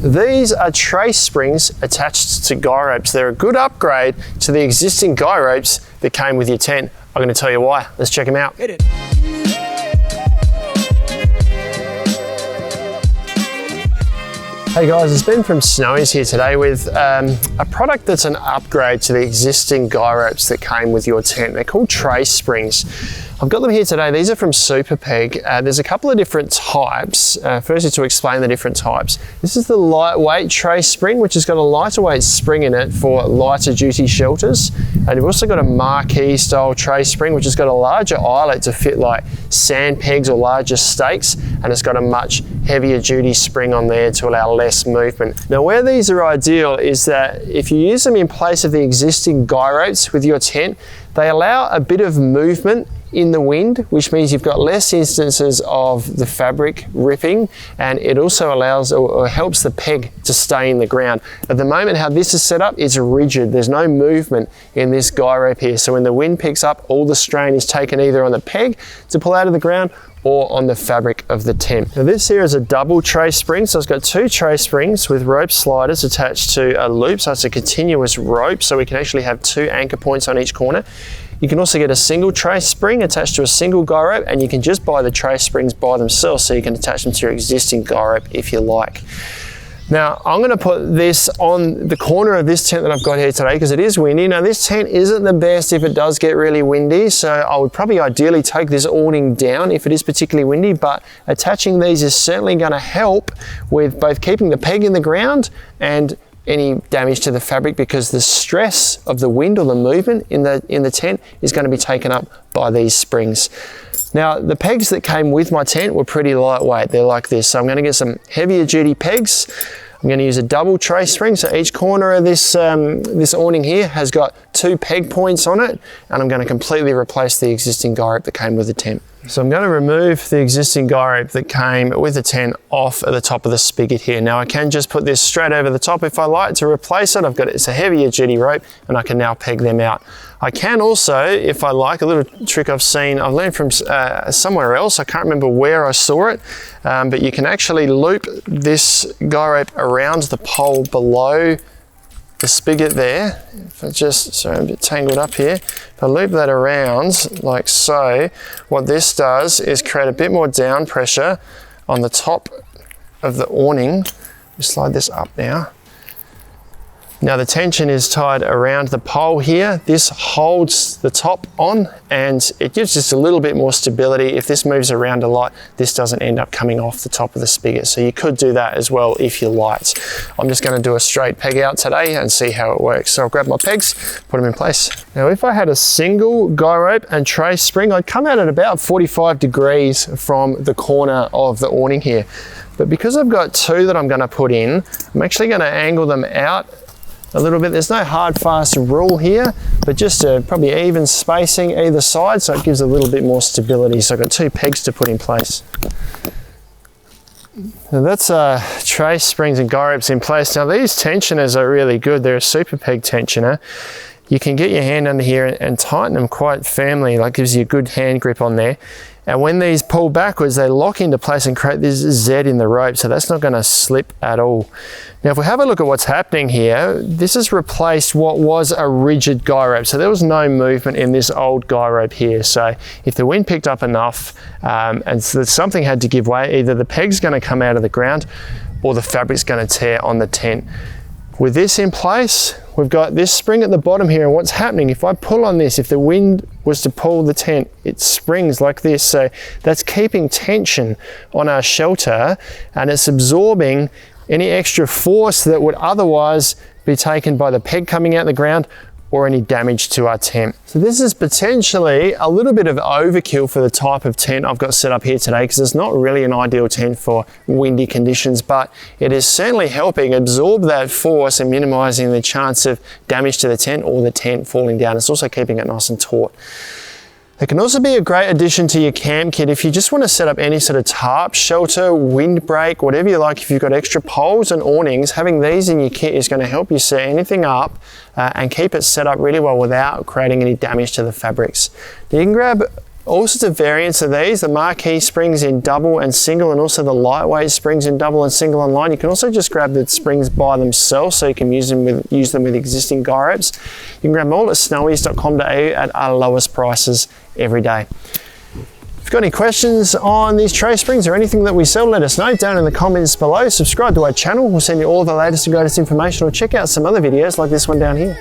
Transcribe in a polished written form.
These are trace springs attached to guy ropes. They're a good upgrade to the existing guy ropes that came with your tent. I'm going to tell you why. Let's check them out. Hit it. Hey guys, it's Ben from Snowy's here today with a product that's an upgrade to the existing guy ropes that came with your tent. They're called trace springs. I've got them here today. These are from Supa Peg. There's a couple of different types. Firstly, to explain the different types. This is the lightweight trace spring, which has got a lighter weight spring in it for lighter duty shelters. And you've also got a marquee style trace spring, which has got a larger eyelet to fit like sand pegs or larger stakes. And it's got a much heavier duty spring on there to allow less movement. Now, where these are ideal is that if you use them in place of the existing guy ropes with your tent, they allow a bit of movement in the wind, which means you've got less instances of the fabric ripping, and it also allows or helps the peg to stay in the ground. At the moment, how this is set up, it's rigid. There's no movement in this guy rope here. So when the wind picks up, all the strain is taken either on the peg to pull out of the ground or on the fabric of the tent. Now this here is a double trace spring, so it's got two trace springs with rope sliders attached to a loop, so it's a continuous rope, so we can actually have two anchor points on each corner. You can also get a single trace spring attached to a single guy rope, and you can just buy the trace springs by themselves, so you can attach them to your existing guy rope if you like. Now, I'm going to put this on the corner of this tent that I've got here today because it is windy. Now, this tent isn't the best if it does get really windy, so I would probably ideally take this awning down if it is particularly windy, but attaching these is certainly going to help with both keeping the peg in the ground and any damage to the fabric, because the stress of the wind or the movement in the tent is going to be taken up by these springs. Now, the pegs that came with my tent were pretty lightweight. They're like this. So I'm going to get some heavier duty pegs. I'm going to use a double trace spring. So each corner of this awning here has got two peg points on it, and I'm going to completely replace the existing guy rope that came with the tent. So I'm going to remove the existing guy rope that came with the tent off at the top of the spigot here. Now I can just put this straight over the top if I like to replace it. It's a heavier duty rope, and I can now peg them out. I can also, if I like, a little trick I've learned from somewhere else. I can't remember where I saw it, but you can actually loop this guy rope around the pole below the spigot there. Sorry, I'm a bit tangled up here. If I loop that around like so, what this does is create a bit more down pressure on the top of the awning. Just slide this up now. Now the tension is tied around the pole here. This holds the top on, and it gives just a little bit more stability. If this moves around a lot, this doesn't end up coming off the top of the spigot. So you could do that as well if you liked. I'm just going to do a straight peg out today and see how it works. So I'll grab my pegs, put them in place. Now if I had a single guy rope and trace spring, I'd come out at about 45 degrees from the corner of the awning here. But because I've got two that I'm going to put in, I'm actually going to angle them out a little bit. There's no hard fast rule here, but just probably even spacing either side, so it gives a little bit more stability. So I've got two pegs to put in place. Now that's trace springs and guy ropes in place. Now these tensioners are really good. They're a Supa Peg tensioner. You can get your hand under here and tighten them quite firmly. That gives you a good hand grip on there. And when these pull backwards, they lock into place and create this Z in the rope, so that's not going to slip at all. Now, if we have a look at what's happening here, this has replaced what was a rigid guy rope. So there was no movement in this old guy rope here. So if the wind picked up enough and so something had to give way, either the peg's going to come out of the ground or the fabric's going to tear on the tent. With this in place, we've got this spring at the bottom here, and what's happening, if I pull on this, if the wind was to pull the tent, it springs like this. So that's keeping tension on our shelter, and it's absorbing any extra force that would otherwise be taken by the peg coming out the ground or any damage to our tent. So this is potentially a little bit of overkill for the type of tent I've got set up here today, because it's not really an ideal tent for windy conditions, but it is certainly helping absorb that force and minimizing the chance of damage to the tent or the tent falling down. It's also keeping it nice and taut. It can also be a great addition to your camp kit if you just want to set up any sort of tarp, shelter, windbreak, whatever you like. If you've got extra poles and awnings, having these in your kit is going to help you set anything up and keep it set up really well without creating any damage to the fabrics. You can grab All sorts of variants of these, the marquee springs in double and single, and also the lightweight springs in double and single online. You can also just grab the springs by themselves, so you can use them with existing guy ropes. You can grab them all at snowies.com.au at our lowest prices every day. If you've got any questions on these tray springs or anything that we sell, let us know down in the comments below. Subscribe to our channel, we'll send you all the latest and greatest information, or check out some other videos like this one down here.